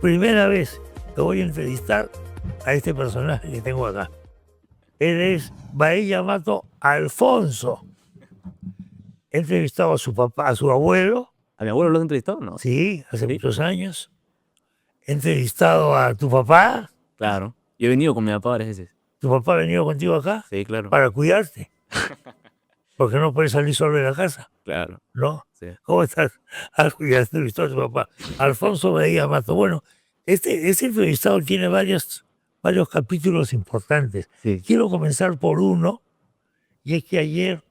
primera vez que voy a entrevistar a este personaje que tengo acá. Él es Bahía Mato Alfonso. He entrevistado a su papá, a su abuelo. ¿A mi abuelo lo has entrevistado? No. Sí, hace ¿Sí? muchos años. He entrevistado a tu papá. Claro. Yo he venido con mi papá varias veces. ¿Tu papá ha venido contigo acá? Sí, claro. Para cuidarte. Porque no puedes salir solo de la casa, Claro. ¿no? Sí. ¿Cómo estás? Ya has entrevistado a tu papá. Alfonso Bahía Mato. Bueno, este entrevistado tiene varios capítulos importantes. Sí. Quiero comenzar por uno, y es que ayer,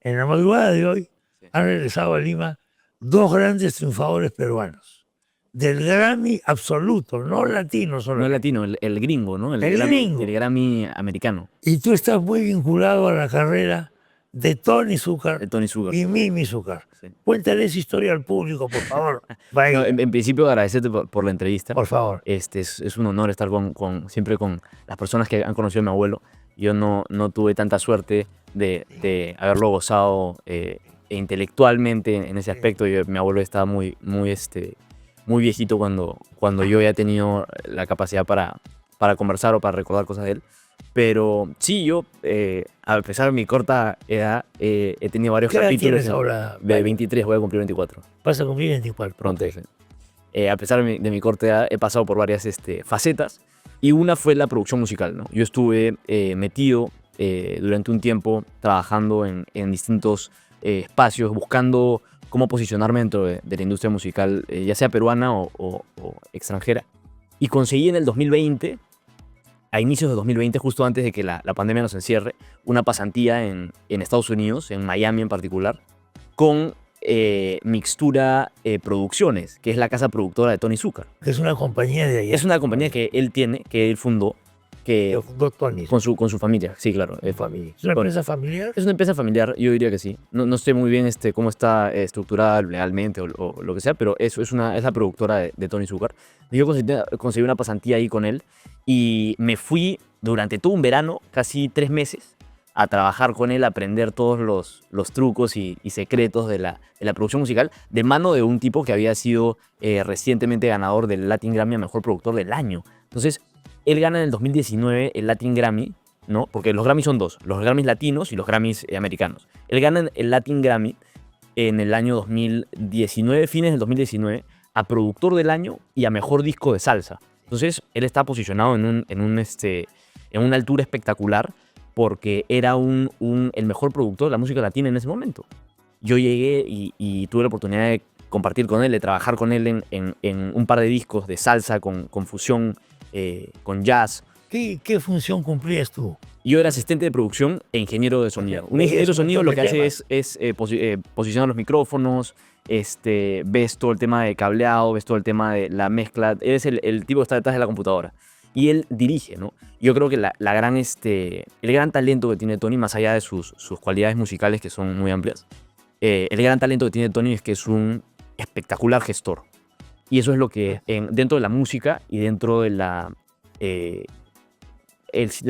en la madrugada de hoy, han regresado a Lima dos grandes triunfadores peruanos. Del Grammy absoluto, no latino solo. No el latino, el gringo, ¿no? El Grammy, gringo. el Grammy americano. Y tú estás muy vinculado a la carrera de Tony Zúcar De Tony Zúcar. y Mimi Zúcar. Sí. Cuéntale esa historia al público, por favor. No, en principio, agradecerte por la entrevista. Por favor. Es un honor estar siempre con las personas que han conocido a mi abuelo. Yo no tuve tanta suerte de haberlo gozado intelectualmente en ese aspecto. Mi abuelo estaba muy viejito cuando yo ya he tenido la capacidad para conversar o para recordar cosas de él. Pero sí, yo, a pesar de mi corta edad, he tenido varios ¿Qué edad capítulos. tienes ahora? De 23, voy a cumplir 24. Vas a cumplir 24. Pronto. Sí. A pesar de mi corta edad, he pasado por varias facetas. Y una fue la producción musical, ¿no? Yo estuve metido durante un tiempo trabajando en distintos espacios, buscando cómo posicionarme dentro de la industria musical, ya sea peruana o extranjera. Y conseguí en el 2020, a inicios de 2020, justo antes de que la pandemia nos encierre, una pasantía en Estados Unidos, en Miami en particular, con Mixtura Producciones, que es la casa productora de Tony Zúcar. Que es una compañía de allá. Es una compañía que él tiene, que él fundó, que fundó Tony. Con su familia, sí, claro. Familia. ¿Es una empresa familiar? Es una empresa familiar, yo diría que sí. No sé muy bien cómo está estructurada legalmente o lo que sea, pero es la productora de Tony Zúcar. Yo conseguí una pasantía ahí con él y me fui durante todo un verano, casi 3 meses, a trabajar con él, a aprender todos los trucos y secretos de la producción musical, de mano de un tipo que había sido recientemente ganador del Latin Grammy a Mejor Productor del Año. Entonces, él gana en el 2019 el Latin Grammy, ¿no? Porque los Grammys son dos, los Grammys latinos y los Grammys americanos. Él gana el Latin Grammy en el año 2019, fines del 2019, a Productor del Año y a Mejor Disco de Salsa. Entonces, él está posicionado en una altura espectacular porque era el mejor productor de la música latina en ese momento. Yo llegué y tuve la oportunidad de compartir con él, de trabajar con él en un par de discos de salsa con fusión, con jazz. ¿Qué función cumplías tú? Yo era asistente de producción e ingeniero de sonido. Un ingeniero de sonido lo que hace es posicionar los micrófonos, ves todo el tema de cableado, ves todo el tema de la mezcla. Eres el tipo que está detrás de la computadora. Y él dirige, ¿no? Yo creo que el gran talento que tiene Tony, más allá de sus cualidades musicales que son muy amplias, el gran talento que tiene Tony es que es un espectacular gestor. Y eso es lo que dentro de la música y dentro de la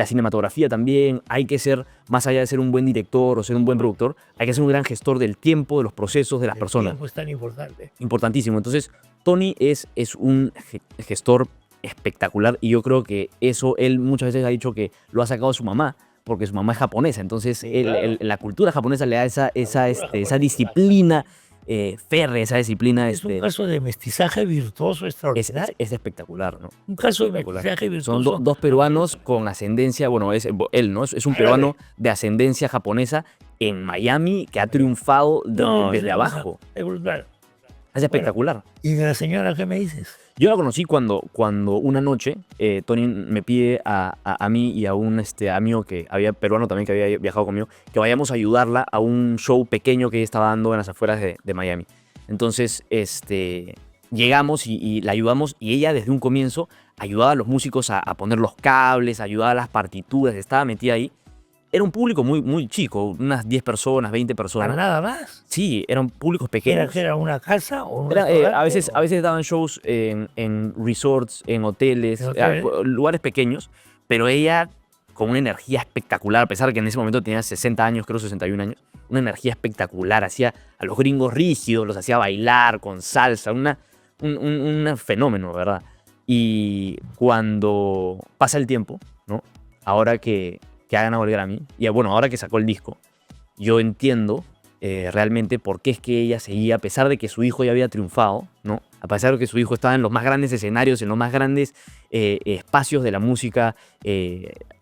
cinematografía también hay que ser, más allá de ser un buen director o ser un buen productor, hay que ser un gran gestor del tiempo, de los procesos, de las personas. El tiempo es tan importante. Importantísimo. Entonces, Tony es un gestor espectacular y yo creo que eso él muchas veces ha dicho que lo ha sacado de su mamá, porque su mamá es japonesa. Entonces, claro, la cultura japonesa le da esa disciplina férrea, esa disciplina. Es un caso de mestizaje virtuoso extraordinario. Es espectacular, ¿no? Un caso de mestizaje virtuoso. Son dos peruanos con ascendencia, bueno, él, ¿no? Es un peruano de ascendencia japonesa en Miami que ha triunfado desde abajo. Es espectacular. ¿Y de la señora qué me dices? Yo la conocí cuando una noche Tony me pide a mí y a un amigo peruano también que había viajado conmigo, que vayamos a ayudarla a un show pequeño que ella estaba dando en las afueras de Miami. Entonces, llegamos y la ayudamos y ella desde un comienzo ayudaba a los músicos a poner los cables, ayudaba a las partituras, estaba metida ahí. Era un público muy, muy chico, unas 10 personas, 20 personas. ¿Para nada más? Sí, eran públicos pequeños. ¿Era una casa o un a veces daban shows en resorts, en hoteles, lugares pequeños, pero ella con una energía espectacular, a pesar de que en ese momento tenía 60 años, creo 61 años, una energía espectacular, hacía a los gringos rígidos, los hacía bailar con salsa, una un fenómeno, ¿verdad? Y cuando pasa el tiempo, ¿no? Ahora que ha ganado el Grammy, y bueno, ahora que sacó el disco, yo entiendo realmente por qué es que ella seguía, a pesar de que su hijo ya había triunfado, ¿no? A pesar de que su hijo estaba en los más grandes escenarios, en los más grandes espacios de la música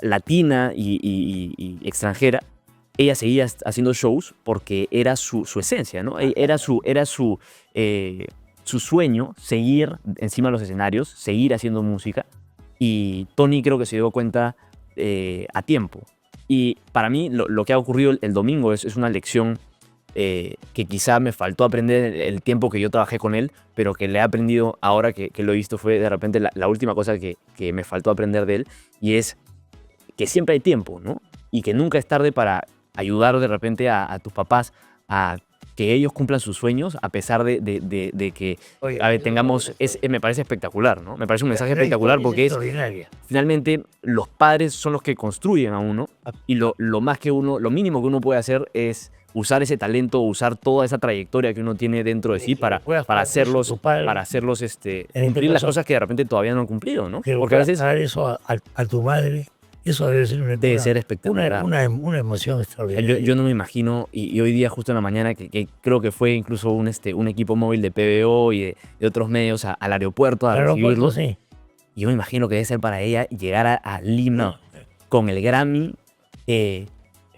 latina y extranjera, ella seguía haciendo shows porque era su esencia, ¿no? Era su sueño, seguir encima de los escenarios, seguir haciendo música. Y Tony creo que se dio cuenta a tiempo. Y para mí lo que ha ocurrido el domingo es una lección que quizá me faltó aprender el tiempo que yo trabajé con él, pero que le he aprendido ahora que lo he visto. Fue de repente la última cosa que me faltó aprender de él, y es que siempre hay tiempo, ¿no? Y que nunca es tarde para ayudar de repente a tus papás a que ellos cumplan sus sueños, a pesar de que Oye, a ver, tengamos... yo- me parece espectacular, ¿no? Me parece un mensaje la espectacular historia porque es... extraordinaria. Finalmente, los padres son los que construyen a uno, y lo mínimo que uno puede hacer es usar ese talento, usar toda esa trayectoria que uno tiene dentro de sí para hacerlos, tu padre, cumplir este las caso, cosas que de repente todavía no han cumplido, ¿no? que Porque a veces dar eso a tu madre, eso debe ser debe ser espectacular. una emoción extraordinaria. Yo no me imagino, y hoy día justo en la mañana, que creo que fue incluso un equipo móvil de PBO y de otros medios al aeropuerto a Claro, recibirlos. sí. Y yo me imagino que debe ser para ella llegar a Lima con el Grammy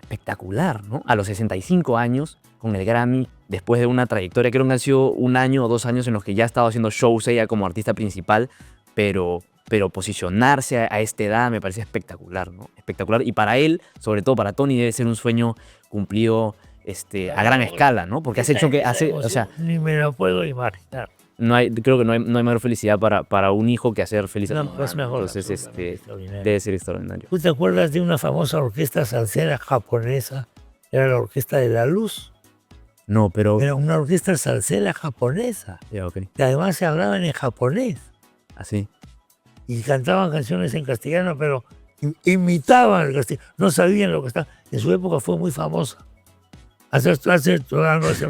espectacular, ¿no? A los 65 años, con el Grammy, después de una trayectoria, creo que han sido 1 año o 2 años en los que ya ha estado haciendo shows ella como artista principal, pero posicionarse a esta edad me parece espectacular, ¿no? Espectacular. Y para él, sobre todo para Tony, debe ser un sueño cumplido a gran escala, ¿no? Porque has hecho que... o sea, Ni me lo puedo imaginar. creo que no hay mayor felicidad para un hijo que hacer feliz a No, tu mamá, es ¿no? mejor. Entonces, Absolutamente extraordinario. debe ser extraordinario. ¿Tú te acuerdas de una famosa orquesta salsera japonesa? Era la Orquesta de la Luz. No, pero... Era una orquesta salsera japonesa. Ya, ok. Que además se hablaban en japonés. Así. Y cantaban canciones en castellano, pero imitaban el castellano. No sabían lo que estaba. En su época fue muy famosa. Hace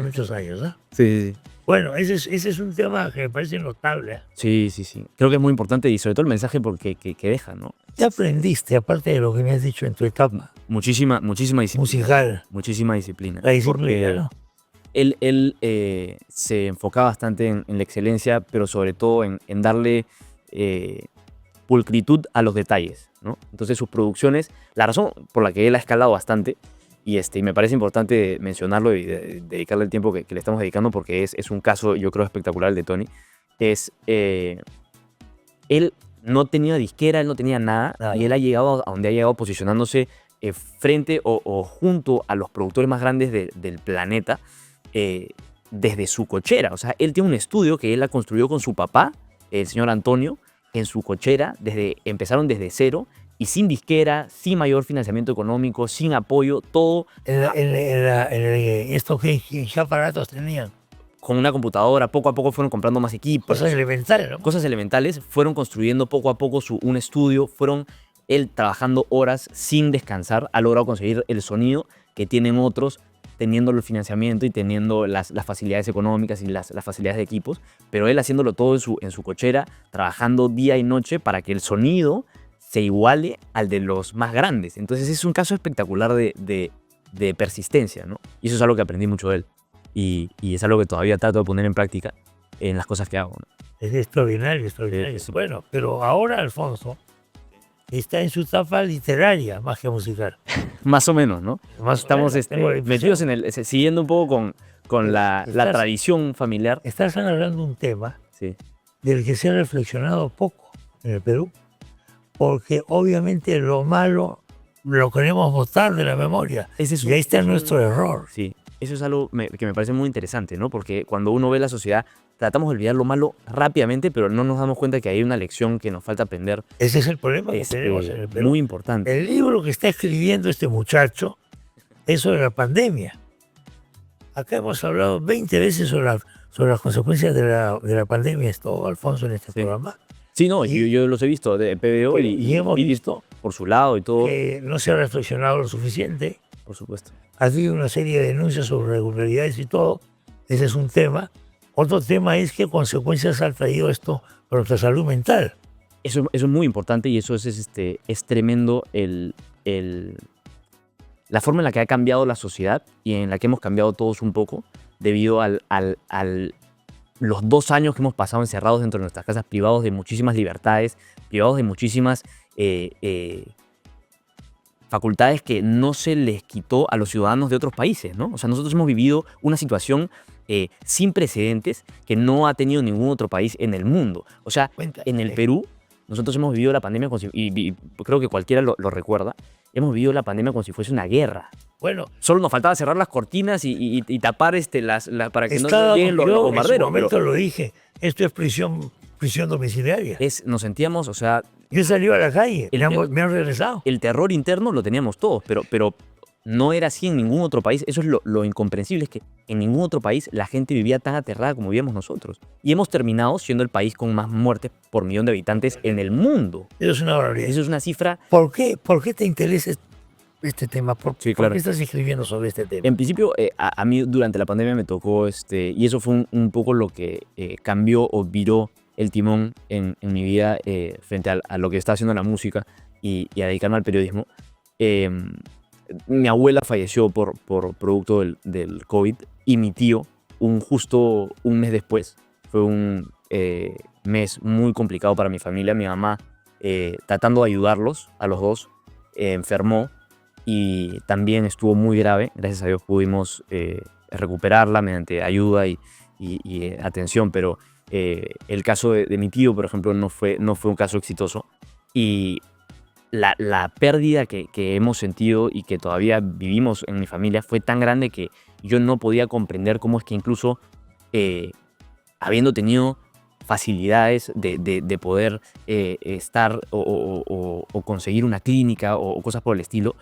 muchos años, ¿no? Sí. Bueno, ese es un tema que me parece notable. Sí. Creo que es muy importante, y sobre todo el mensaje que deja, ¿no? ¿Qué aprendiste, aparte de lo que me has dicho en tu etapa Muchísima disciplina. musical? Muchísima disciplina. La disciplina, Porque ¿no? él se enfoca bastante en la excelencia, pero sobre todo en darle pulcritud a los detalles, ¿no? Entonces sus producciones, la razón por la que él ha escalado bastante, y me parece importante mencionarlo y dedicarle el tiempo que le estamos dedicando, porque es un caso, yo creo, espectacular el de Tony, es él no tenía disquera, él no tenía nada, y él ha llegado a donde ha llegado posicionándose frente o junto a los productores más grandes del planeta, desde su cochera. O sea, él tiene un estudio que él ha construido con su papá, el señor Antonio, en su cochera. Empezaron desde cero y sin disquera, sin mayor financiamiento económico, sin apoyo, todo Esto ¿qué aparatos tenían? con una computadora. Poco a poco fueron comprando más equipos. Cosas elementales, ¿no? Cosas elementales. Fueron construyendo poco a poco un estudio. Fueron él trabajando horas sin descansar. Ha logrado conseguir el sonido que tienen otros, teniendo el financiamiento y teniendo las facilidades económicas y las facilidades de equipos, pero él haciéndolo todo en su cochera, trabajando día y noche para que el sonido se iguale al de los más grandes. Entonces es un caso espectacular de persistencia, ¿no? Y eso es algo que aprendí mucho de él, y es algo que todavía trato de poner en práctica en las cosas que hago, ¿no? Es extraordinario, extraordinario. Bueno, pero ahora Alfonso está en su etapa literaria más que musical. Más o menos, ¿no? Estamos tengo la impresión. metidos siguiendo un poco con la tradición familiar. Estás agarrando un tema Sí. del que se ha reflexionado poco en el Perú, porque obviamente lo malo lo queremos botar de la memoria. Y ahí está nuestro error. Sí, eso es algo que me parece muy interesante, ¿no? Porque cuando uno ve la sociedad, tratamos de olvidar lo malo rápidamente, pero no nos damos cuenta que hay una lección que nos falta aprender. Ese es el problema que tenemos en el Perú. Muy importante. El libro que está escribiendo este muchacho es sobre la pandemia. Acá hemos hablado 20 veces sobre las consecuencias de la pandemia, esto, Alfonso, en este programa. Sí, no, yo los he visto de PBO y hemos visto por su lado y todo. Que no se ha reflexionado lo suficiente. Por supuesto. Ha habido una serie de denuncias sobre irregularidades y todo. Ese es un tema. Otro tema es qué consecuencias ha traído esto para nuestra salud mental. Eso es muy importante y eso es tremendo la forma en la que ha cambiado la sociedad y en la que hemos cambiado todos un poco debido los 2 años que hemos pasado encerrados dentro de nuestras casas, privados de muchísimas libertades, privados de muchísimas facultades que no se les quitó a los ciudadanos de otros países, ¿no? O sea, nosotros hemos vivido una situación sin precedentes que no ha tenido ningún otro país en el mundo. O sea, en el Perú, nosotros hemos vivido la pandemia y creo que cualquiera lo recuerda, hemos vivido la pandemia como si fuese una guerra. Bueno, solo nos faltaba cerrar las cortinas y tapar para que no lleguen los yo bombarderos. en su momento lo dije, esto es prisión domiciliaria. Nos sentíamos, o sea... Yo salí a la calle, me han regresado. El terror interno lo teníamos todos, pero no era así en ningún otro país. Eso es lo incomprensible, es que en ningún otro país la gente vivía tan aterrada como vivíamos nosotros. Y hemos terminado siendo el país con más muertes por millón de habitantes en el mundo. Eso es una barbaridad. Eso es una cifra... ¿Por qué te interesa este tema? ¿Por Sí, claro. qué estás escribiendo sobre este tema? En principio, a mí durante la pandemia me tocó, y eso fue un poco lo que cambió o viró el timón en mi vida frente a lo que estaba haciendo en la música y a dedicarme al periodismo. Mi abuela falleció por producto del COVID y mi tío, justo un mes después. Fue un mes muy complicado para mi familia. Mi mamá, tratando de ayudarlos a los dos, enfermó y también estuvo muy grave. Gracias a Dios pudimos recuperarla mediante ayuda y atención, pero el caso de mi tío, por ejemplo, no fue un caso exitoso. Y la pérdida que hemos sentido y que todavía vivimos en mi familia fue tan grande que yo no podía comprender cómo es que incluso habiendo tenido facilidades de poder estar o conseguir una clínica o cosas por el estilo,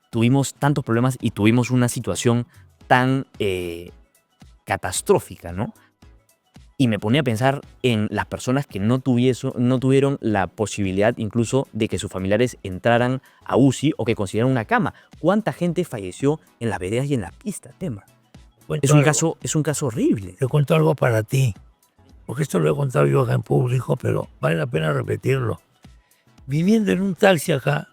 tuvimos tantos problemas y tuvimos una situación tan catastrófica, ¿no? Y me ponía a pensar en las personas que no tuvieron la posibilidad incluso de que sus familiares entraran a UCI o que consiguieran una cama. ¿Cuánta gente falleció en las veredas y en la pista, tema? Es un caso horrible. Te cuento algo para ti, porque esto lo he contado yo acá en público, pero vale la pena repetirlo. Viviendo en un taxi acá,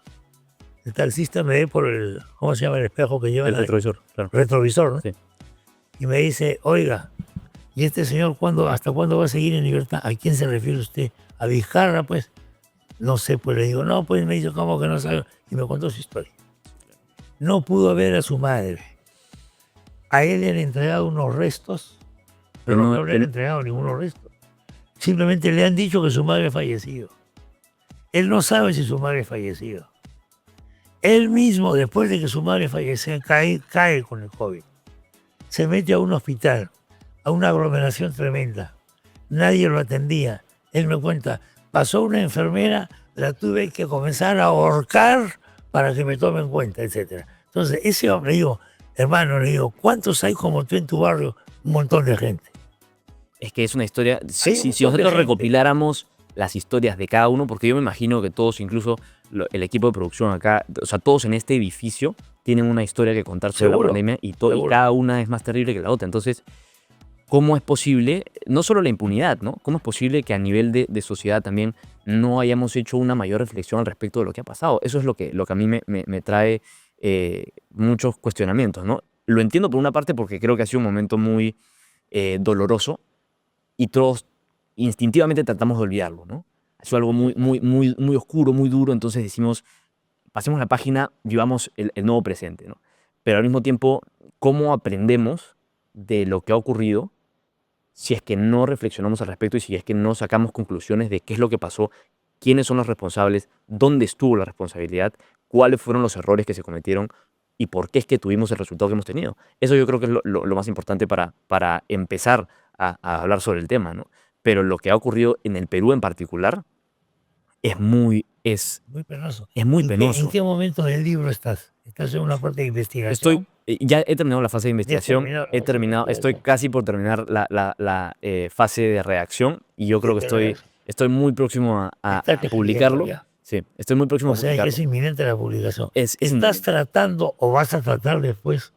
el taxista me ve por el, ¿cómo se llama el espejo que lleva? El retrovisor, claro. Retrovisor, ¿no? Sí. Y me dice, oiga, ¿y este señor hasta cuándo va a seguir en libertad? ¿A quién se refiere usted? ¿A Vizcarra, pues? No sé, pues le digo, no, pues me dice, ¿cómo que no sabe? Y me contó su historia. No pudo ver a su madre. A él le han entregado unos restos, pero no le han entregado ningunos restos. Simplemente le han dicho que su madre ha fallecido. Él no sabe si su madre ha fallecido. Él mismo, después de que su madre fallece, cae con el COVID. Se mete a un hospital, a una aglomeración tremenda. Nadie lo atendía. Él me cuenta, pasó una enfermera, la tuve que comenzar a ahorcar para que me tome en cuenta, etc. Entonces, ese hombre, digo, hermano, le digo, ¿cuántos hay como tú en tu barrio? Un montón de gente. Es que es una historia, si nosotros recopiláramos las historias de cada uno, porque yo me imagino que todos, incluso el equipo de producción acá, o sea, todos en este edificio tienen una historia que contar sobre la pandemia y cada una es más terrible que la otra. Entonces, ¿cómo es posible, no solo la impunidad, ¿no? ¿Cómo es posible que a nivel de sociedad también no hayamos hecho una mayor reflexión al respecto de lo que ha pasado? Eso es lo que a mí me trae muchos cuestionamientos, ¿no? Lo entiendo por una parte porque creo que ha sido un momento muy doloroso y todos instintivamente tratamos de olvidarlo, ¿no? Ha sido algo muy oscuro, muy duro, entonces decimos, pasemos la página, vivamos el nuevo presente, ¿no? Pero al mismo tiempo, ¿cómo aprendemos de lo que ha ocurrido si es que no reflexionamos al respecto y si es que no sacamos conclusiones de qué es lo que pasó, quiénes son los responsables, dónde estuvo la responsabilidad, cuáles fueron los errores que se cometieron y por qué es que tuvimos el resultado que hemos tenido? Eso yo creo que es lo más importante para empezar a hablar sobre el tema, ¿no? Pero lo que ha ocurrido en el Perú en particular es muy penoso. Es muy penoso. ¿En qué momento del libro estás? ¿Estás en una parte de investigación? Ya he terminado la fase de investigación, estoy casi por terminar la fase de redacción y yo creo que estoy muy próximo a publicarlo. Sí, estoy muy próximo a publicarlo. O sea, que es inminente la publicación. ¿Estás tratando o vas a tratar después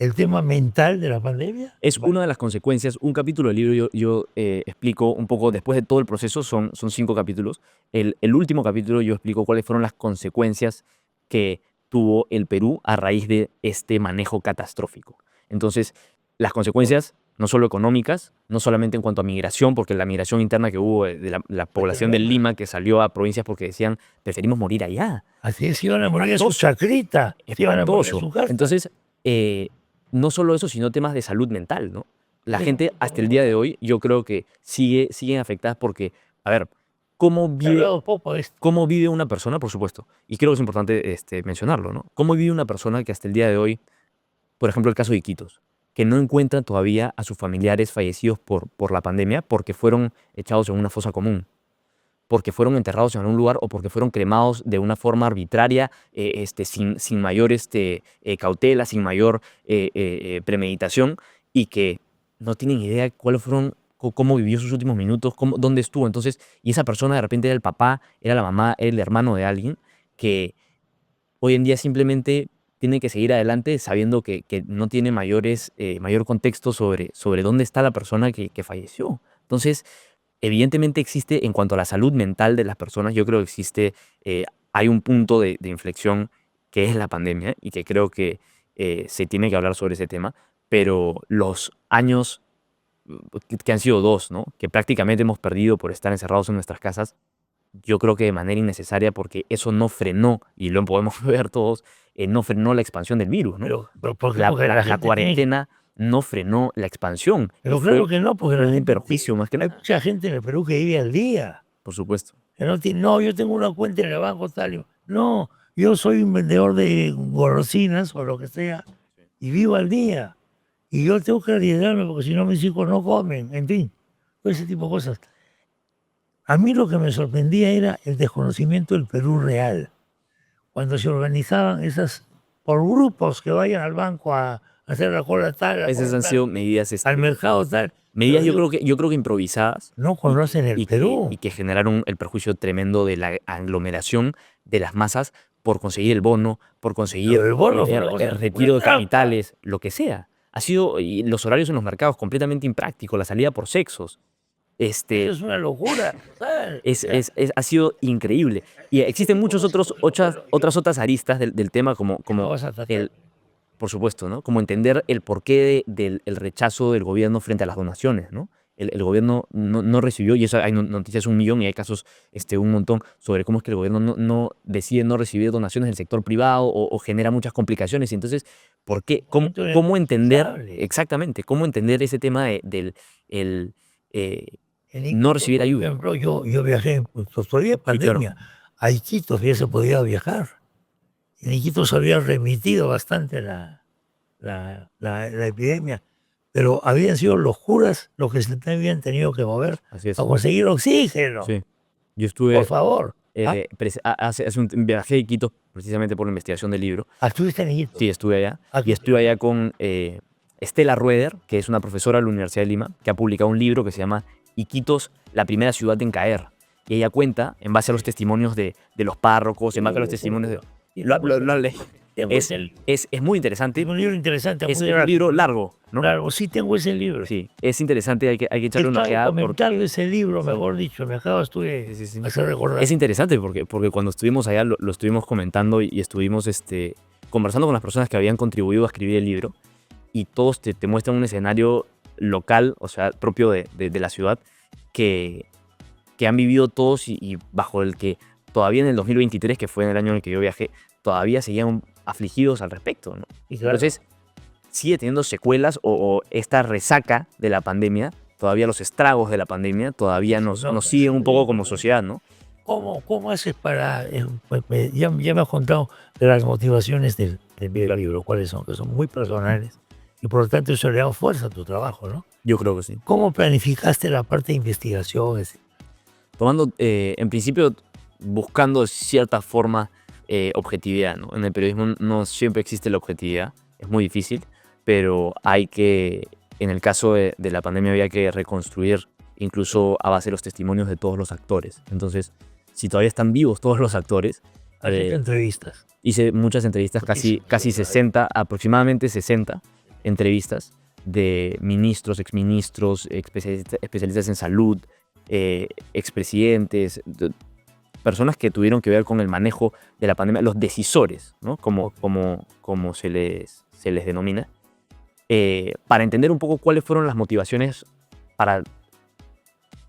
el tema mental de la pandemia. Es una de las consecuencias. Un capítulo del libro yo explico un poco, después de todo el proceso, son 5 capítulos. El último capítulo yo explico cuáles fueron las consecuencias que tuvo el Perú a raíz de este manejo catastrófico. Entonces, las consecuencias no solo económicas, no solamente en cuanto a migración, porque la migración interna que hubo de la población de Lima que salió a provincias porque decían, preferimos morir allá. Así es, iban a morir en su chacrita, iban a morir en su casa. Entonces, no solo eso, sino temas de salud mental, ¿no? La Sí. gente hasta el día de hoy, yo creo que siguen afectadas porque, a ver, ¿cómo Se ha vive, hablado poco de esto. cómo vive una persona? Por supuesto, y creo que es importante mencionarlo, ¿no? ¿Cómo vive una persona que hasta el día de hoy, por ejemplo, el caso de Iquitos, que no encuentra todavía a sus familiares fallecidos por la pandemia porque fueron echados en una fosa común, porque fueron enterrados en un lugar o porque fueron cremados de una forma arbitraria, sin mayor cautela, sin mayor premeditación, y que no tienen idea cuáles fueron, cómo vivió sus últimos minutos, dónde estuvo? Entonces, y esa persona de repente era el papá, era la mamá, era el hermano de alguien que hoy en día simplemente tiene que seguir adelante sabiendo que no tiene mayor contexto sobre dónde está la persona que falleció. Entonces, evidentemente existe, en cuanto a la salud mental de las personas, yo creo que existe, hay un punto de inflexión que es la pandemia y que creo que se tiene que hablar sobre ese tema, pero los años que han sido 2, ¿no? Que prácticamente hemos perdido por estar encerrados en nuestras casas, yo creo que de manera innecesaria, porque eso no frenó, y lo podemos ver todos, no frenó la expansión del virus, ¿no? Pero ¿por qué? La, Porque la la gente tiene- cuarentena no frenó la expansión. Pero Fue claro que no, porque la un gente, perjuicio más que hay nada, mucha gente en el Perú que vive al día. por supuesto. Que no, tiene, no, yo tengo una cuenta en el banco tal. No, yo soy un vendedor de golosinas o lo que sea y vivo al día. Y yo tengo que arriesgarme porque si no mis hijos no comen, en fin, todo ese tipo de cosas. A mí lo que me sorprendía era el desconocimiento del Perú real. Cuando se organizaban esas, por grupos que vayan al banco a hacer la cola tal, Esas han sido medidas, al mercado tal. medidas Pero yo creo que improvisadas, no conocen el Perú. y que generaron el perjuicio tremendo de la aglomeración de las masas por conseguir el bono, por conseguir Pero el bono fue una cosa- el retiro de una trampa. capitales, lo que sea. Ha sido, y los horarios en los mercados completamente imprácticos, la salida por sexos. Eso es una locura. ¿sabes? Ha sido increíble. Y existen otras aristas del tema, como vas a tratar. por supuesto, ¿no? Como entender el porqué del el rechazo del gobierno frente a las donaciones, ¿no? El gobierno no recibió, y eso hay noticias 1.000.000 y hay casos un montón sobre cómo es que el gobierno decide no recibir donaciones del sector privado o genera muchas complicaciones. Y entonces, ¿por qué? ¿Cómo entender irresponsable. exactamente? ¿Cómo entender ese tema del En no Iquitos, recibir por ayuda? ejemplo, yo viajé, pues todavía pandemia, a Iquitos ya se podía viajar. En Iquitos se había remitido bastante la epidemia, pero habían sido los curas los que se habían tenido que mover Así es. a conseguir oxígeno. Sí. Yo estuve Por favor. hace un viaje a Quito precisamente por la investigación del libro. ¿Estuviste en Iquitos? Sí, estuve allá. Ah, Y estuve allá con Estela Rueder, que es una profesora de la Universidad de Lima, que ha publicado un libro que se llama Iquitos, la primera ciudad en caer. Y ella cuenta, en base a los testimonios de los párrocos, en base a los testimonios de... Lo leí. Es muy interesante. Es un libro interesante. Es muy un libro largo, ¿no? Claro, sí tengo ese libro. Sí, es interesante, hay que echarle una Estaba ojeada. comentando ese libro, mejor dicho, me acabas tú de Sí. hacer recordar. Es interesante porque cuando estuvimos allá lo estuvimos comentando y estuvimos conversando con las personas que habían contribuido a escribir el libro, y todos te muestran un escenario local, o sea, propio de la ciudad, que han vivido todos y bajo el que todavía en el 2023, que fue en el año en el que yo viajé, todavía seguían afligidos al respecto, ¿no? Y claro, Entonces, sigue teniendo secuelas o esta resaca de la pandemia, todavía los estragos de la pandemia, todavía nos siguen un poco como sociedad, ¿no? ¿Cómo haces para...? Ya me has contado de las motivaciones del libro, cuáles son, que son muy personales, y por lo tanto eso le da fuerza a tu trabajo, ¿no? Yo creo que sí. ¿Cómo planificaste la parte de investigación? Tomando, en principio, buscando de cierta forma objetividad, ¿no? En el periodismo no siempre existe la objetividad, es muy difícil, pero en el caso de la pandemia había que reconstruir incluso a base de los testimonios de todos los actores. Entonces, si todavía están vivos todos los actores, Entrevistas. hice muchas entrevistas, casi 60, aproximadamente 60, entrevistas de ministros, exministros, especialistas en salud, expresidentes, personas que tuvieron que ver con el manejo de la pandemia, los decisores, ¿no? como se les denomina, para entender un poco cuáles fueron las motivaciones para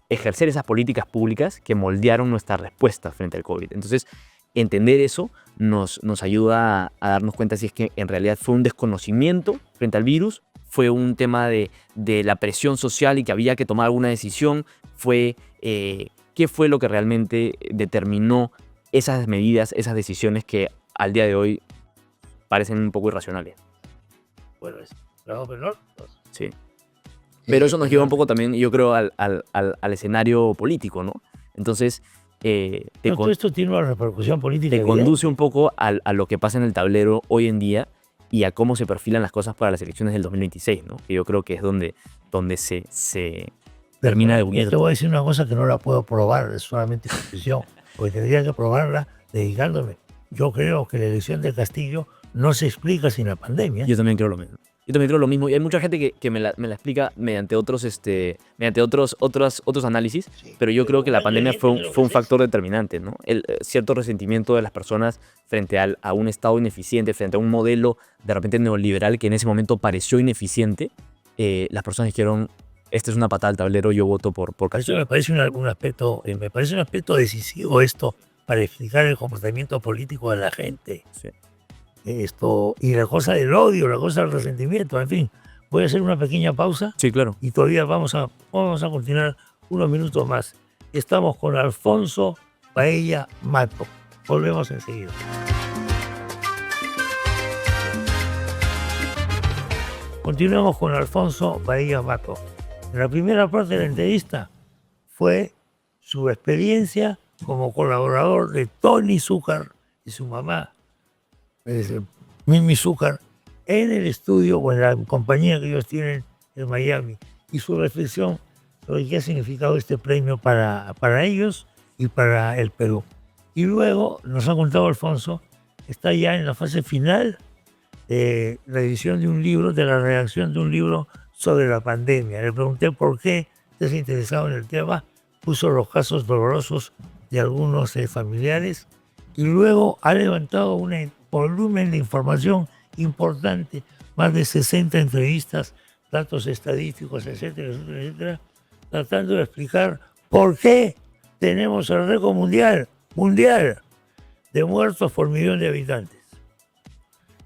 ejercer esas políticas públicas que moldearon nuestra respuesta frente al COVID. Entonces, entender eso nos ayuda a darnos cuenta si es que en realidad fue un desconocimiento frente al virus, fue un tema de la presión social y que había que tomar alguna decisión, fue qué fue lo que realmente determinó esas medidas, esas decisiones que al día de hoy parecen un poco irracionales. Bueno, es claro, pero no. Sí. Pero eso nos lleva un poco también, yo creo, al escenario político, ¿no? Entonces, todo esto tiene una repercusión política. Te conduce un poco a lo que pasa en el tablero hoy en día y a cómo se perfilan las cosas para las elecciones del 2026, ¿no? Que yo creo que es donde se termina de unir. Te voy a decir una cosa que no la puedo probar, es solamente intuición, porque tendría que probarla dedicándome. Yo creo que la elección de Castillo no se explica sin la pandemia. Yo también creo lo mismo. Yo también creo lo mismo y hay mucha gente que me la explica mediante otros análisis, sí, pero yo creo que la pandemia fue un factor determinante, ¿no? El cierto resentimiento de las personas frente a un Estado ineficiente, frente a un modelo de repente neoliberal que en ese momento pareció ineficiente. Las personas dijeron, esta es una patada al tablero, yo voto por Castillo. Eso me parece un aspecto decisivo esto para explicar el comportamiento político de la gente. Sí. Y la cosa del odio, la cosa del resentimiento, en fin. Voy a hacer una pequeña pausa. Sí, claro. Y todavía vamos a continuar unos minutos más. Estamos con Alfonso Baella Mato. Volvemos enseguida. Continuamos con Alfonso Baella Mato. En la primera parte de la entrevista fue su experiencia como colaborador de Tony Zúcar y su mamá, Mimi Zúcar, en el estudio o en la compañía que ellos tienen en Miami, y su reflexión sobre qué ha significado este premio para ellos y para el Perú. Y luego nos ha contado Alfonso, está ya en la fase final de la edición de un libro, de la redacción de un libro sobre la pandemia. Le pregunté por qué estás interesado en el tema, puso los casos dolorosos de algunos familiares y luego ha levantado un volumen de información importante, más de 60 entrevistas, datos estadísticos, etcétera, etcétera, etcétera, tratando de explicar por qué tenemos el récord mundial de muertos por millón de habitantes.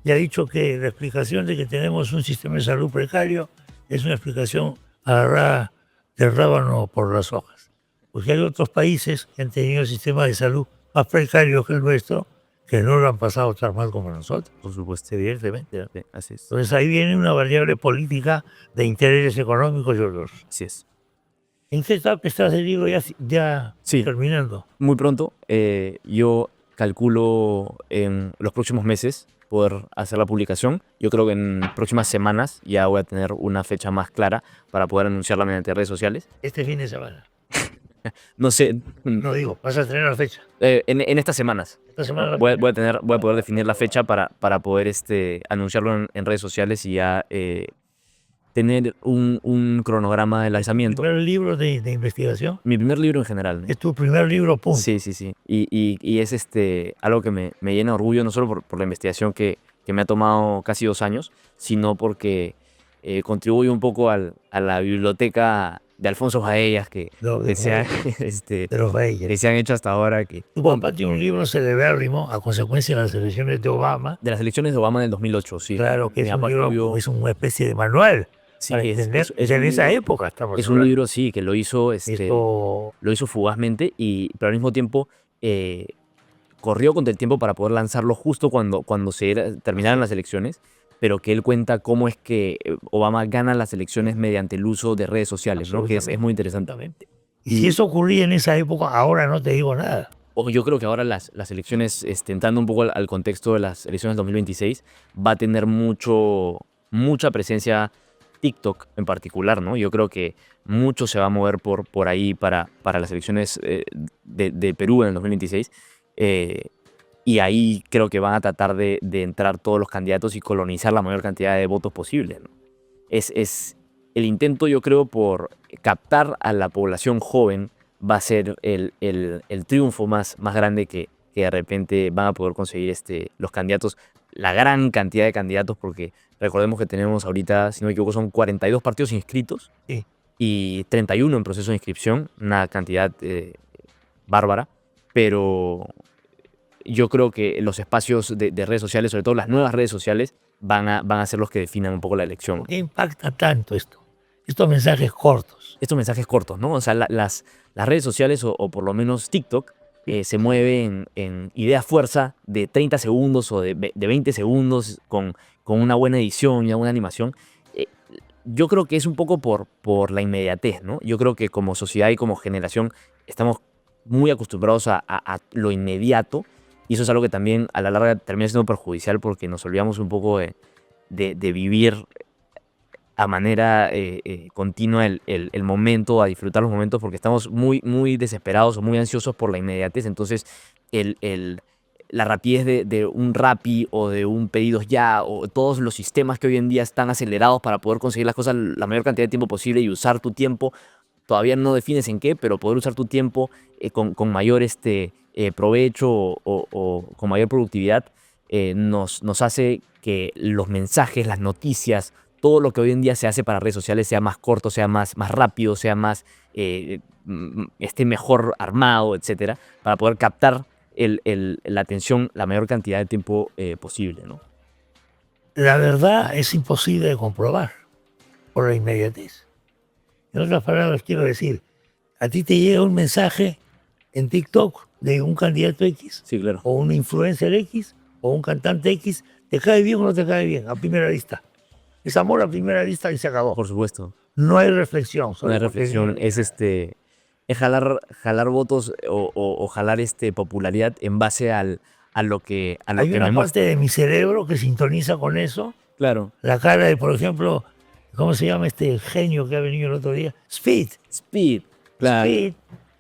Y ha dicho que la explicación de que tenemos un sistema de salud precario es una explicación agarrada del rábano por las hojas. Porque hay otros países que han tenido sistemas de salud más precarios que el nuestro, que no lo han pasado tan mal como nosotros. Por supuesto. Evidentemente. Sí, así es. Entonces ahí viene una variable política de intereses económicos y otros. Así es. ¿En qué etapa estás del libro ya sí, terminando? Muy pronto. Yo calculo en los próximos meses poder hacer la publicación. Yo creo que en próximas semanas ya voy a tener una fecha más clara para poder anunciarla mediante redes sociales. Este fin de semana. No sé. No digo, vas a tener la fecha. En estas semanas. Esta semana voy a poder definir la fecha para poder anunciarlo en redes sociales y ya tener un cronograma de lanzamiento. ¿Tu primer libro de investigación? Mi primer libro en general. Es tu primer libro, punto. Sí. Y es algo que me llena de orgullo, no solo por la investigación que me ha tomado casi 2 años, sino porque contribuye un poco a la biblioteca de Alfonso Baellas que se han hecho hasta ahora. Tu papá tiene un libro celebérrimo a consecuencia de las elecciones de Obama. De las elecciones de Obama del 2008, sí. Claro, que es un libro, es una especie de manual. Sí, para entender, en esa época estamos es un libro, sí, que lo hizo fugazmente, pero al mismo tiempo corrió contra el tiempo para poder lanzarlo justo cuando terminaran las elecciones, pero que él cuenta cómo es que Obama gana las elecciones mediante el uso de redes sociales, ¿no? Que es muy interesante. Y si eso ocurría en esa época, ahora no te digo nada. Yo creo que ahora las elecciones, entrando un poco al contexto de las elecciones del 2026, va a tener mucha presencia TikTok en particular, ¿no? Yo creo que mucho se va a mover por ahí para las elecciones de Perú en el 2026. y ahí creo que van a tratar de entrar todos los candidatos y colonizar la mayor cantidad de votos posible, ¿no? Es el intento, yo creo, por captar a la población joven va a ser el triunfo más grande que de repente van a poder conseguir los candidatos, la gran cantidad de candidatos, porque recordemos que tenemos ahorita, si no me equivoco, son 42 partidos inscritos Sí. y 31 en proceso de inscripción, una cantidad bárbara, pero yo creo que los espacios de redes sociales, sobre todo las nuevas redes sociales, van a ser los que definan un poco la elección. ¿Por qué impacta tanto esto? Estos mensajes cortos. Estos mensajes cortos, ¿no? O sea, las redes sociales o por lo menos TikTok se mueve en idea fuerza de 30 segundos o de 20 segundos con una buena edición y una buena animación. Yo creo que es un poco por la inmediatez, ¿no? Yo creo que como sociedad y como generación estamos muy acostumbrados a lo inmediato y eso es algo que también a la larga termina siendo perjudicial porque nos olvidamos un poco de vivir a manera continua el momento, a disfrutar los momentos, porque estamos muy desesperados o muy ansiosos por la inmediatez. Entonces, la rapidez de un Rappi o de un Pedidos Ya, o todos los sistemas que hoy en día están acelerados para poder conseguir las cosas la mayor cantidad de tiempo posible y usar tu tiempo, todavía no defines en qué, pero poder usar tu tiempo con mayor provecho o con mayor productividad, nos hace que los mensajes, las noticias, todo lo que hoy en día se hace para redes sociales sea más corto, sea más rápido, sea más esté mejor armado, etcétera, para poder captar la atención la mayor cantidad de tiempo posible, ¿no? La verdad es imposible de comprobar por la inmediatez. En otras palabras, quiero decir, a ti te llega un mensaje en TikTok de un candidato X, Sí, claro. o un influencer X, o un cantante X, ¿te cae bien o no te cae bien? A primera vista. Es amor a primera vista y se acabó. Por supuesto. No hay reflexión. No hay reflexión. Es jalar votos o jalar popularidad en base a lo que Hay me una muestra. parte de mi cerebro que sintoniza con eso. Claro. La cara de, por ejemplo, ¿cómo se llama este genio que ha venido el otro día? Speed. Claro.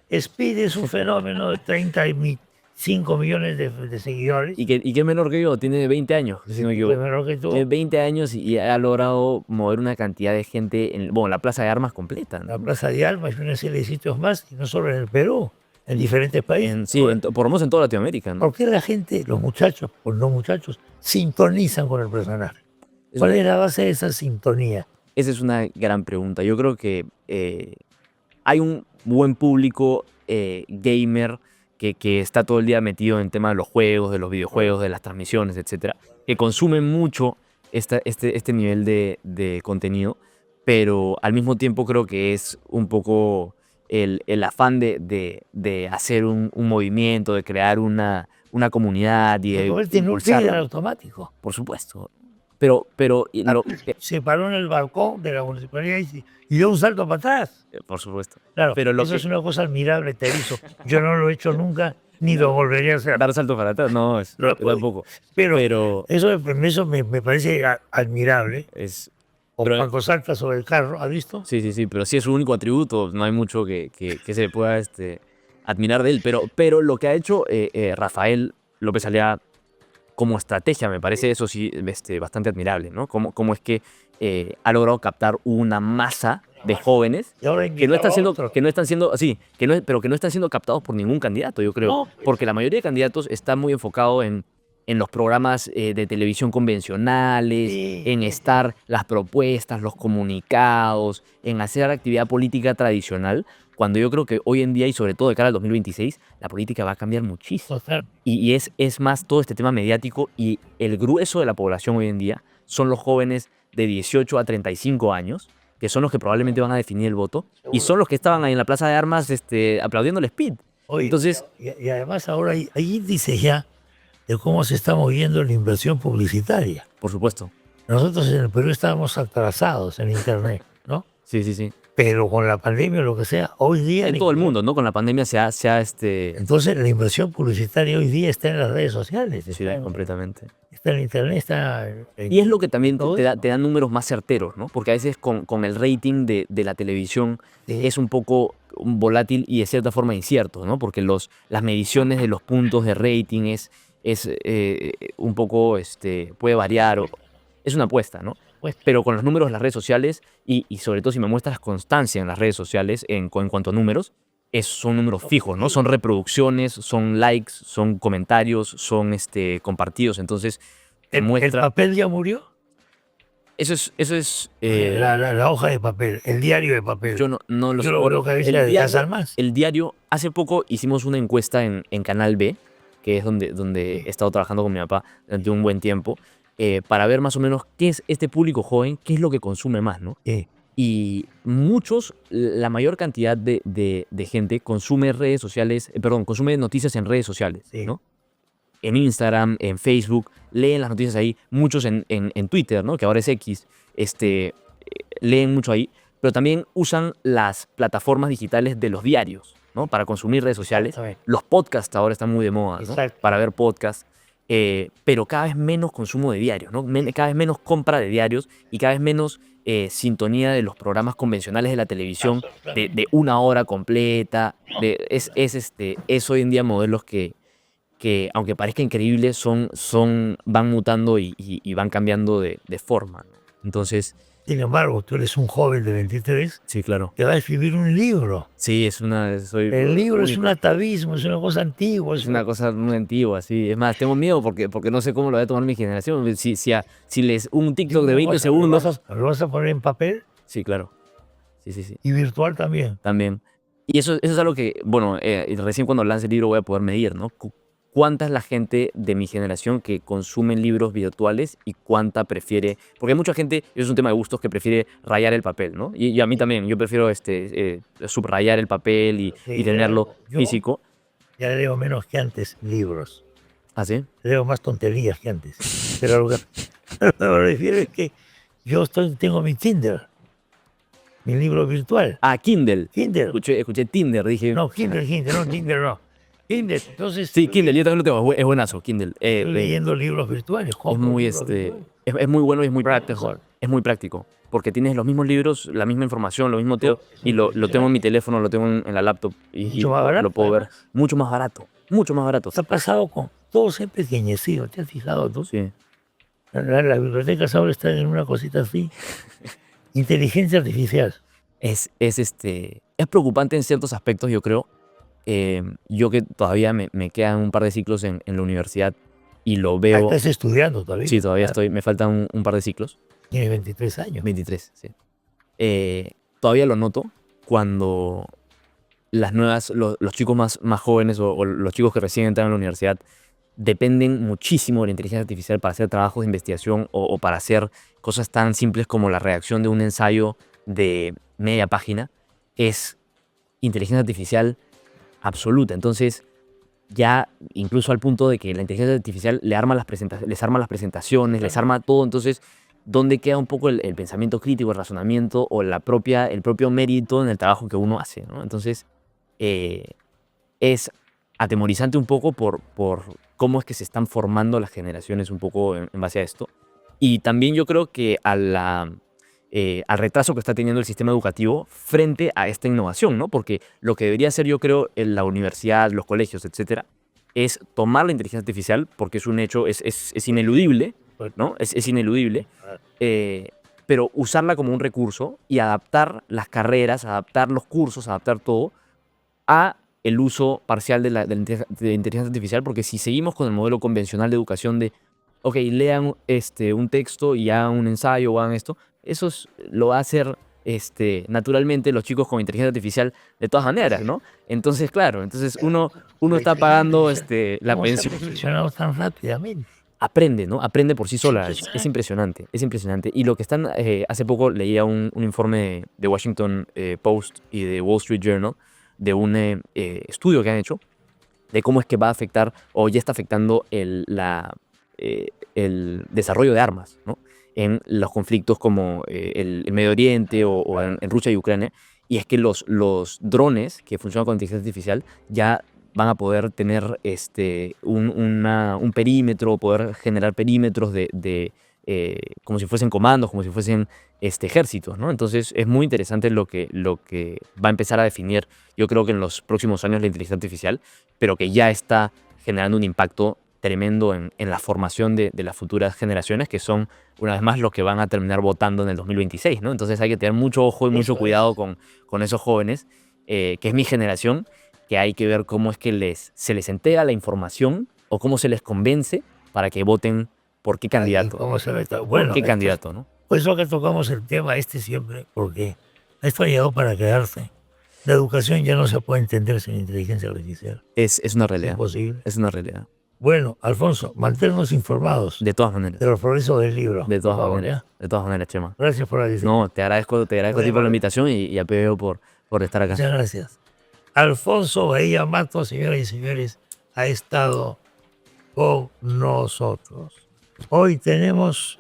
Speed es un fenómeno de 35 millones de seguidores. Y que es menor que yo, tiene 20 años, si no me equivoco. Menor que tú. Tiene 20 años y ha logrado mover una cantidad de gente en la Plaza de Armas completa, ¿no? La Plaza de Armas y una serie de sitios más, y no solo en el Perú, en diferentes países. Por lo menos en toda Latinoamérica, ¿no? ¿Por qué la gente, los muchachos o no muchachos, sintonizan con el personaje? ¿Cuál es la base de esa sintonía? Esa es una gran pregunta. Yo creo que hay un buen público gamer que está todo el día metido en tema de los juegos, de los videojuegos, de las transmisiones, etcétera, que consumen mucho este nivel de contenido, pero al mismo tiempo creo que es un poco el afán de hacer un movimiento, de crear una comunidad y de Él tiene un feed automático. Por supuesto. Pero se paró en el balcón de la municipalidad y dio un salto para atrás. Por supuesto. Claro, pero eso es una cosa admirable, te hizo. Yo no lo he hecho nunca, ni lo volvería a hacer. Dar salto para atrás, no, tampoco. Pero eso me parece admirable. Pero, cuando salta sobre el carro, ¿has visto? Sí, pero si es su único atributo, no hay mucho que se pueda admirar de él. Pero lo que ha hecho Rafael López Aliaga como estrategia, me parece eso sí bastante admirable, ¿no? Cómo es que ha logrado captar una masa de jóvenes que no están siendo captados por ningún candidato, yo creo. No. Porque la mayoría de candidatos está muy enfocado en los programas de televisión convencionales, Sí. en estar las propuestas, los comunicados, en hacer actividad política tradicional, cuando yo creo que hoy en día y sobre todo de cara al 2026, la política va a cambiar muchísimo. Total. Y es más todo este tema mediático y el grueso de la población hoy en día son los jóvenes de 18 a 35 años, que son los que probablemente van a definir el voto, y son los que estaban ahí en la Plaza de Armas aplaudiendo el Speed. Oye, Entonces, y además ahora hay índices ya de cómo se está moviendo la inversión publicitaria. por supuesto. Nosotros en el Perú estábamos atrasados en Internet, ¿no? Sí. Pero con la pandemia o lo que sea, hoy día... En todo el mundo, ¿no? Con la pandemia se ha Entonces la inversión publicitaria hoy día está en las redes sociales. sí, completamente. Está en Internet, está... Y es lo que también todo te da números más certeros, ¿no? Porque a veces con el rating de la televisión Sí. es un poco volátil y de cierta forma incierto, ¿no? Porque las mediciones de los puntos de rating es es un poco, puede variar, es una apuesta, ¿no? Pues, Pero con los números de las redes sociales y sobre todo si me muestras constancia en las redes sociales en cuanto a números, son números fijos, ¿no? Son reproducciones, son likes, son comentarios, son compartidos. Entonces, te ¿el muestra. papel ya murió? Eso es La hoja de papel, el diario de papel. yo no lo sé. Yo lo que decía de Casa al Más. El diario, hace poco hicimos una encuesta en Canal B, que es donde he estado trabajando con mi papá durante un buen tiempo, para ver más o menos qué es este público joven, qué es lo que consume más, ¿no? Y la mayor cantidad de gente consume redes sociales, consume noticias en redes sociales, Sí. ¿no? En Instagram, en Facebook, leen las noticias ahí, muchos en Twitter, ¿no? Que ahora es X, leen mucho ahí, pero también usan las plataformas digitales de los diarios, ¿no? Para consumir redes sociales. Exactamente. Los podcasts ahora están muy de moda, ¿no? Exacto. Para ver podcasts, pero cada vez menos consumo de diarios, ¿no? Cada vez menos compra de diarios y cada vez menos sintonía de los programas convencionales de la televisión de una hora completa. Es hoy en día modelos que aunque parezca increíble, van mutando y van cambiando de forma, ¿no? Entonces, Sin embargo, tú eres un joven de 23 sí, claro. que va a escribir un libro. Sí, El libro es un atavismo, es una cosa antigua. Es una cosa muy antigua, sí. Es más, tengo miedo porque no sé cómo lo va a tomar mi generación. Si les un TikTok de 20 segundos. ¿Lo vas a poner en papel? Sí, claro. Sí. Y virtual también. También. Y eso es algo que, bueno, recién cuando lance el libro voy a poder medir, ¿no? ¿Cuánta es la gente de mi generación que consume libros virtuales y cuánta prefiere? Porque hay mucha gente, eso es un tema de gustos, que prefiere rayar el papel, ¿no? Y a mí también, yo prefiero subrayar el papel y Sí, tenerlo yo físico. ya leo menos que antes libros. ¿Ah, sí? Leo más tonterías que antes. Pero lo que me refiero es que yo tengo mi Tinder, mi libro virtual. Ah, Kindle. Kindle. Escuché Tinder, dije. No, Tinder no. Kindle. Entonces, Sí, Kindle, yo también lo tengo, es buenazo, Kindle. estoy leyendo libros virtuales. Es compro muy, libros virtuales. es muy bueno y es muy práctico. Es muy práctico, porque tienes los mismos libros, la misma información, lo mismo todo, y lo tengo en mi teléfono, lo tengo en la laptop y Mucho más barato, lo puedo ver. además. Mucho más barato, mucho más barato. Está pasado con todo se ha empequeñecido. ¿Te has fijado tú? Sí. La biblioteca ahora está en una cosita así. Inteligencia artificial. Es preocupante en ciertos aspectos, yo creo. Yo que todavía me quedan un par de ciclos en la universidad y lo veo. Estás estudiando todavía. Sí, todavía me faltan un par de ciclos. Tienes 23 años. 23, sí. Todavía lo noto cuando los chicos más jóvenes o los chicos que recién entran a la universidad dependen muchísimo de la inteligencia artificial para hacer trabajos de investigación o para hacer cosas tan simples como la redacción de un ensayo de media página. Es inteligencia artificial absoluta. Entonces, ya incluso al punto de que la inteligencia artificial les arma las presentaciones, les arma todo. Entonces, ¿dónde queda un poco el pensamiento crítico, el razonamiento o el propio mérito en el trabajo que uno hace, ¿no? Entonces, es atemorizante un poco por cómo es que se están formando las generaciones un poco en base a esto. Y también yo creo que al retraso que está teniendo el sistema educativo frente a esta innovación, ¿no? Porque lo que debería hacer, yo creo, en la universidad, los colegios, etcétera, es tomar la inteligencia artificial, porque es un hecho, es ineludible, ¿no? Es ineludible, pero usarla como un recurso y adaptar las carreras, adaptar los cursos, adaptar todo a el uso parcial de la inteligencia artificial, porque si seguimos con el modelo convencional de educación de, ok, lean un texto y hagan un ensayo o hagan esto, eso lo va a hacer naturalmente los chicos con inteligencia artificial de todas maneras, ¿no? Entonces, claro, uno está pagando la pensión. ¿Cómo se ha perfeccionado tan rápidamente? Aprende, ¿no? Aprende por sí sola. Es impresionante, es impresionante. Y lo que están, hace poco leía un informe de Washington Post y de Wall Street Journal de un estudio que han hecho de cómo es que va a afectar o ya está afectando el desarrollo de armas, ¿no? En los conflictos como el Medio Oriente o en Rusia y Ucrania. Y es que los drones que funcionan con inteligencia artificial ya van a poder tener un perímetro, poder generar perímetros como si fuesen comandos, como si fuesen ejércitos, ¿no? Entonces es muy interesante lo que va a empezar a definir, yo creo que en los próximos años, la inteligencia artificial, pero que ya está generando un impacto tremendo en la formación de las futuras generaciones, que son, una vez más, los que van a terminar votando en el 2026, ¿no? Entonces hay que tener mucho ojo y mucho Eso cuidado es. con esos jóvenes, que es mi generación, que hay que ver cómo es que se les entrega la información o cómo se les convence para que voten por qué Ahí, candidato. ¿cómo se ve todo? Por Bueno, qué candidato, ¿no? por eso que tocamos el tema siempre, porque esto ha llegado para quedarse. La educación ya no se puede entender sin inteligencia artificial. Es una Es realidad. imposible. Es una realidad. Bueno, Alfonso, manténnos informados De todas maneras. de los progresos del libro. De por todas favor, maneras. ¿ya? De todas maneras, Chema. Gracias por la visita. No, te agradezco a ti por la Vale. invitación y a Peo por estar acá. Muchas gracias. Alfonso Bahía Matos, señoras y señores, ha estado con nosotros. Hoy tenemos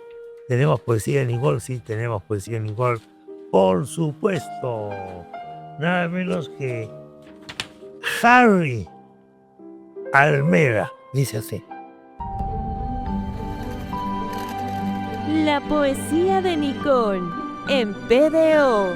poesía en Nicole, sí, tenemos poesía en Nicole, por supuesto. Nada menos que Harry Almera, dice así. La poesía de Nicole en PDO.